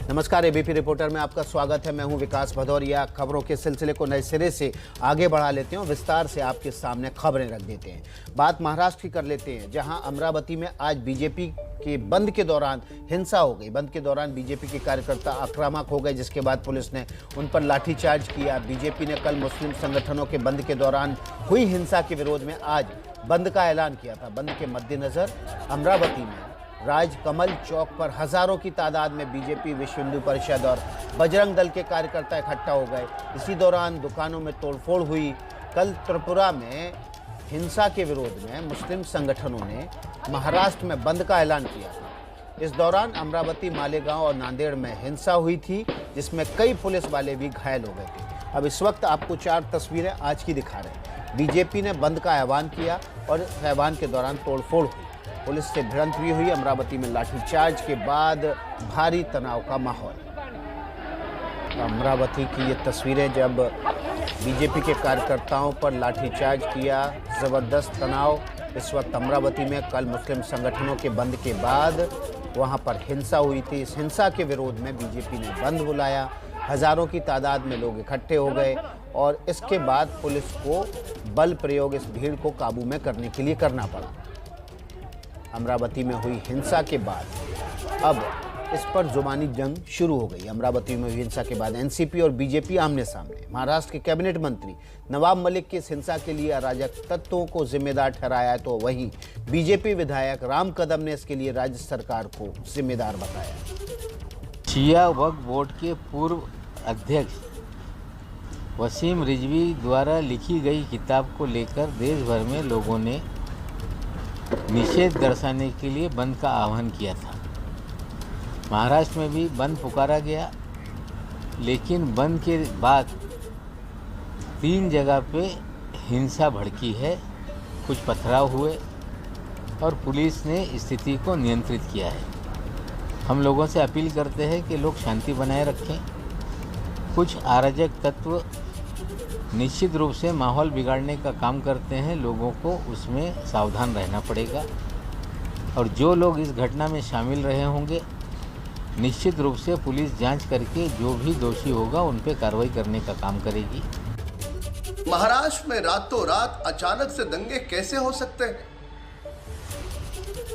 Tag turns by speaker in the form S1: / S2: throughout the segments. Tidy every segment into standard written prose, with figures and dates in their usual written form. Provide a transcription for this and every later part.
S1: नमस्कार, ABP reporter में आपका स्वागत है। मैं हूं विकास भदौरिया। खबरों के सिलसिले को नए सिरे से आगे बढ़ा लेते हैं, विस्तार से आपके सामने खबरें रख देते हैं। बात महाराष्ट्र की कर लेते हैं, जहां अमरावती में आज बीजेपी के बंद के दौरान हिंसा हो गई। बंद के दौरान बीजेपी के कार्यकर्ता आक्रामक हो गए, जिसके बाद पुलिस ने उन पर लाठीचार्ज किया। बीजेपी ने कल मुस्लिम संगठनों के बंद के दौरान हुई हिंसा के विरोध में आज बंद का ऐलान किया था। बंद के मद्देनजर अमरावती में राजकमल चौक पर हजारों की तादाद में बीजेपी, विश्व हिंदू परिषद और बजरंग दल के कार्यकर्ता इकट्ठा हो गए। इसी दौरान दुकानों में तोड़फोड़ हुई। कल त्रिपुरा में हिंसा के विरोध में मुस्लिम संगठनों ने महाराष्ट्र में बंद का ऐलान किया था। इस दौरान अमरावती, मालेगांव और नांदेड़ में हिंसा हुई थी, जिसमें कई पुलिस वाले भी घायल हो गए थे। अब इस वक्त आपको 4 तस्वीरें आज की दिखा रहे हैं। बीजेपी ने बंद का आह्वान किया और इस आह्वान के दौरान तोड़फोड़ हुई। पुलिस से भिड़ंत भी हुई। अमरावती में लाठीचार्ज के बाद भारी तनाव का माहौल। अमरावती की ये तस्वीरें, जब बीजेपी के कार्यकर्ताओं पर लाठीचार्ज किया, ज़बरदस्त तनाव। इस वक्त अमरावती में कल मुस्लिम संगठनों के बंद के बाद वहां पर हिंसा हुई थी। इस हिंसा के विरोध में बीजेपी ने बंद बुलाया। हजारों की तादाद में लोग इकट्ठे हो गए और इसके बाद पुलिस को बल प्रयोग इस भीड़ को काबू में करने के लिए करना पड़ा। अमरावती में हुई हिंसा के बाद अब इस पर जुबानी जंग शुरू हो गई। अमरावती में हुई हिंसा के बाद एनसीपी और बीजेपी आमने सामने। महाराष्ट्र के कैबिनेट मंत्री नवाब मलिक की इस हिंसा के लिए अराजक तत्वों को जिम्मेदार ठहराया, तो वहीं बीजेपी विधायक राम कदम ने इसके लिए राज्य सरकार को जिम्मेदार बताया।
S2: शिया वक्फ बोर्ड के पूर्व अध्यक्ष वसीम रिजवी द्वारा लिखी गई किताब को लेकर देश भर में लोगों ने निषेध दर्शाने के लिए बंद का आह्वान किया था। महाराष्ट्र में भी बंद पुकारा गया, लेकिन बंद के बाद 3 जगह पे हिंसा भड़की है। कुछ पथराव हुए और पुलिस ने स्थिति को नियंत्रित किया है। हम लोगों से अपील करते हैं कि लोग शांति बनाए रखें। कुछ अराजक तत्व निश्चित रूप से माहौल बिगाड़ने का काम करते हैं, लोगों को उसमें सावधान रहना पड़ेगा। और जो लोग इस घटना में शामिल रहे होंगे, निश्चित रूप से पुलिस जांच करके जो भी दोषी होगा उन पर कार्रवाई करने का काम करेगी।
S3: महाराष्ट्र में रातों रात अचानक से दंगे कैसे हो सकते हैं?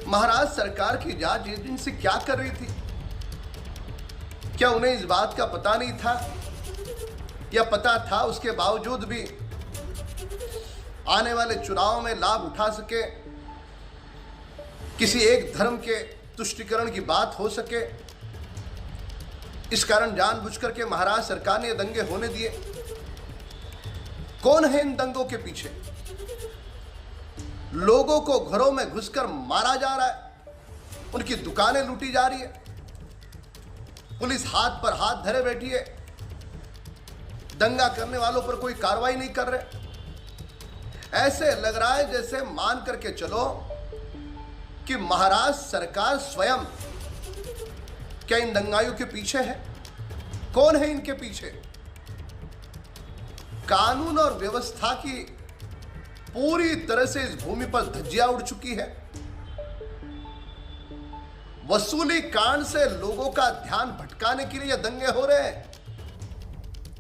S3: महाराष्ट्र सरकार की जांच एजेंसी क्या कर रही थी? क्या उन्हें इस बात का पता नहीं था, या पता था उसके बावजूद भी आने वाले चुनाव में लाभ उठा सके, किसी एक धर्म के तुष्टीकरण की बात हो सके, इस कारण जानबूझकर के महाराष्ट्र सरकार ने दंगे होने दिए? कौन है इन दंगों के पीछे? लोगों को घरों में घुसकर मारा जा रहा है, उनकी दुकानें लूटी जा रही है, पुलिस हाथ पर हाथ धरे बैठी है, दंगा करने वालों पर कोई कार्रवाई नहीं कर रहे। ऐसे लग रहा है जैसे मान करके चलो कि महाराष्ट्र सरकार स्वयं क्या इन दंगाइयों के पीछे है? कौन है इनके पीछे? कानून और व्यवस्था की पूरी तरह से इस भूमि पर धज्जियां उड़ चुकी है। वसूली कांड से लोगों का ध्यान भटकाने के लिए दंगे हो रहे हैं।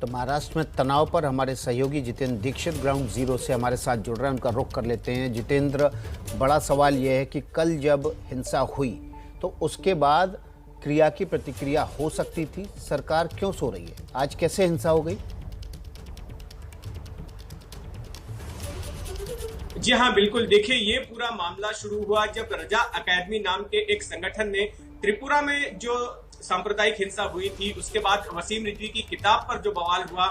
S1: तो महाराष्ट्र में तनाव पर हमारे सहयोगी जितेंद्र दीक्षित ग्राउंड जीरो से हमारे साथ जुड़ रहे हैं। उनका रुख कर लेते हैं। जितेंद्र, बड़ा सवाल यह है कि कल जब हिंसा हुई तो उसके बाद क्रिया की प्रतिक्रिया हो सकती थी, सरकार क्यों सो रही है? आज कैसे हिंसा हो गई?
S4: जी हाँ, बिल्कुल। देखिए, ये पूरा मामला शुरू हुआ जब रजा एकेडमी नाम के एक संगठन ने त्रिपुरा में जो सांप्रदायिक हिंसा हुई थी, उसके बाद वसीम रिजवी की किताब पर जो बवाल हुआ,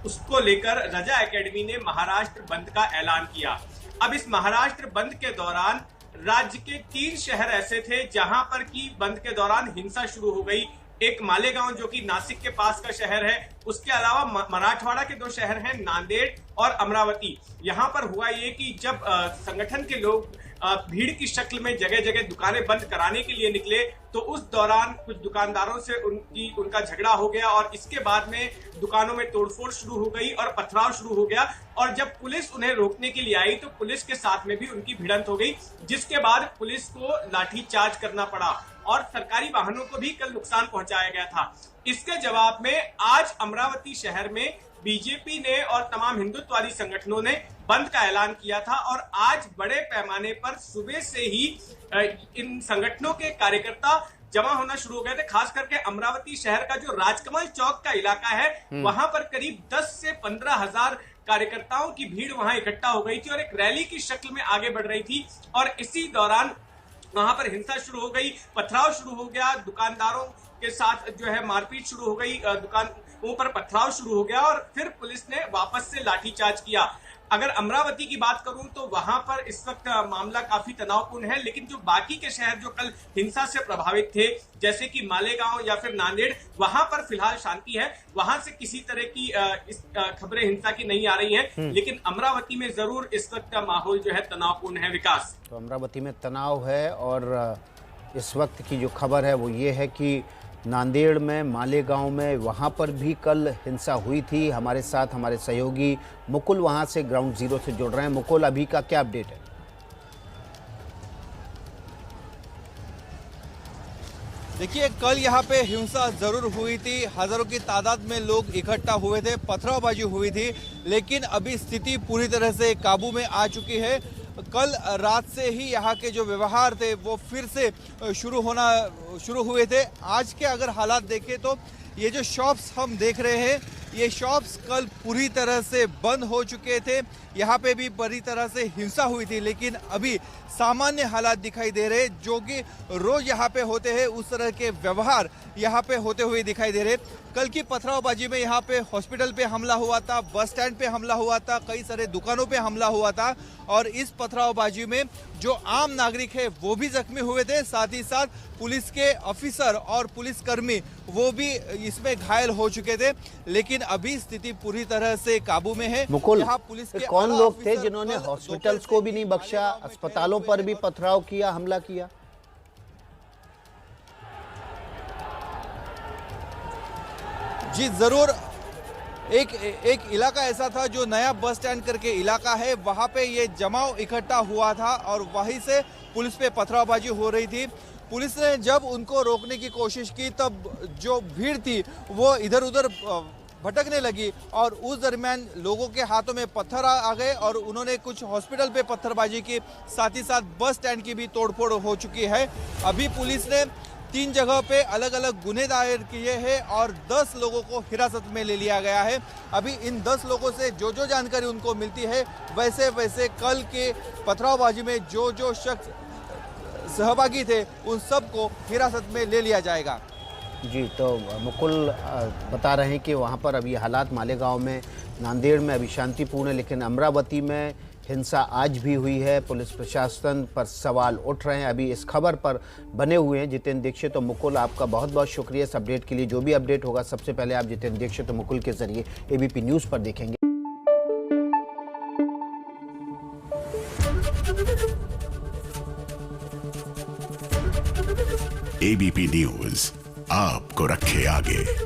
S4: उसको लेकर रजा एकेडमी ने महाराष्ट्र बंद का ऐलान किया। अब इस महाराष्ट्र बंद के दौरान राज्य के 3 शहर ऐसे थे जहां पर की बंद के दौरान हिंसा शुरू हो गई। एक मालेगांव जो कि नासिक के पास का शहर है, उसके अलावा मराठवाड़ा के 2 शहर हैं, नांदेड़ और अमरावती। यहाँ पर हुआ ये कि जब संगठन के लोग भीड़ की शक्ल में जगह जगह दुकानें बंद कराने के लिए निकले, तो उस दौरान कुछ दुकानदारों से उनका झगड़ा हो गया और इसके बाद में दुकानों में तोड़फोड़ शुरू हो गई और पथराव शुरू हो गया। और जब पुलिस उन्हें रोकने के लिए आई तो पुलिस के साथ में भी उनकी भिड़ंत हो गई, जिसके बाद पुलिस को लाठीचार्ज करना पड़ा और सरकारी वाहनों को भी कल नुकसान पहुंचाया गया था। इसके जवाब में आज अमरावती शहर में बीजेपी ने और तमाम हिंदुत्ववादी संगठनों ने बंद का ऐलान किया था और आज बड़े पैमाने पर सुबह से ही इन संगठनों के कार्यकर्ता जमा होना शुरू हो गए थे। खास करके अमरावती शहर का जो राजकमल चौक का इलाका है, वहां पर करीब 10 से 15 हजार कार्यकर्ताओं की भीड़ वहां इकट्ठा हो गई थी और एक रैली की शक्ल में आगे बढ़ रही थी। और इसी दौरान वहां पर हिंसा शुरू हो गई, पथराव शुरू हो गया, दुकानदारों के साथ जो है मारपीट शुरू हो गई, दुकानों पर पथराव शुरू हो गया और फिर पुलिस ने वापस से लाठीचार्ज किया। अगर अमरावती की बात करूं तो वहां पर इस वक्त मामला काफी तनावपूर्ण है, लेकिन जो बाकी के शहर जो कल हिंसा से प्रभावित थे, जैसे कि मालेगांव या फिर नांदेड़, वहां पर फिलहाल शांति है। वहां से किसी तरह की खबरें हिंसा की नहीं आ रही हैं, लेकिन अमरावती में जरूर इस वक्त का माहौल जो है तनावपूर्ण है। विकास,
S1: तो अमरावती में तनाव है और इस वक्त की जो खबर है वो ये है कि नांदेड़ में, मालेगांव में, वहाँ पर भी कल हिंसा हुई थी। हमारे साथ हमारे सहयोगी मुकुल वहाँ से ग्राउंड जीरो से जुड़ रहे हैं। मुकुल, अभी का क्या अपडेट है?
S5: देखिए, कल यहाँ पे हिंसा जरूर हुई थी, हजारों की तादाद में लोग इकट्ठा हुए थे, पथरावबाजी हुई थी, लेकिन अभी स्थिति पूरी तरह से काबू में आ चुकी है। कल रात से ही यहाँ के जो व्यवहार थे वो फिर से शुरू हुए थे। आज के अगर हालात देखें तो ये जो शॉप्स हम देख रहे हैं, ये शॉप्स कल पूरी तरह से बंद हो चुके थे। यहाँ पे भी बड़ी तरह से हिंसा हुई थी, लेकिन अभी सामान्य हालात दिखाई दे रहे, जो कि रोज यहाँ पे होते हैं उस तरह के व्यवहार यहाँ पे होते हुए दिखाई दे रहे। कल की पथरावबाजी में यहाँ पे हॉस्पिटल पे हमला हुआ था, बस स्टैंड पे हमला हुआ था, कई सारे दुकानों पे हमला हुआ था और इस पथरावबाजी में जो आम नागरिक है वो भी जख्मी हुए थे। साथ ही साथ पुलिस के ऑफिसर और पुलिसकर्मी वो भी इसमें घायल हो चुके थे, लेकिन अभी स्थिति पूरी तरह से काबू में है।
S1: मुकुल,
S5: यहाँ पुलिस के
S1: कौन लोग थे जिन्होंने हॉस्पिटल्स को भी नहीं बख्शा, अस्पतालों पर भी पथराव किया, हमला किया?
S5: जी जरूर, एक इलाका ऐसा था जो नया बस स्टैंड करके इलाका है, वहां पे ये जमाव इकट्ठा हुआ था और वहीं से पुलिस पे पथरावबाजी हो रही थी। पुलिस ने जब उनको रोकने की कोशिश की तब जो भीड़ थी वो इधर उधर भटकने लगी और उस दरमियान लोगों के हाथों में पत्थर आ गए और उन्होंने कुछ हॉस्पिटल पे पत्थरबाजी की, साथ ही साथ बस स्टैंड की भी तोड़फोड़ हो चुकी है। अभी पुलिस ने 3 जगह पे अलग अलग गुने दायर किए हैं और 10 लोगों को हिरासत में ले लिया गया है। अभी इन 10 लोगों से जो जानकारी उनको मिलती है वैसे वैसे कल के पथरावबाजी में जो शख्स सहभागी थे उन सबको हिरासत में ले लिया जाएगा।
S1: जी, तो मुकुल बता रहे हैं कि वहाँ पर अभी हालात मालेगांव में, नांदेड़ में अभी शांतिपूर्ण है, लेकिन अमरावती में हिंसा आज भी हुई है। पुलिस प्रशासन पर सवाल उठ रहे हैं। अभी इस खबर पर बने हुए हैं जितेंद्र दीक्षित। तो मुकुल, आपका बहुत बहुत शुक्रिया इस अपडेट के लिए। जो भी अपडेट होगा सबसे पहले आप जितेंद्र दीक्षित और मुकुल के जरिए एबीपी न्यूज़ पर देखेंगे।
S6: एबीपी न्यूज़ आपको रखे आगे।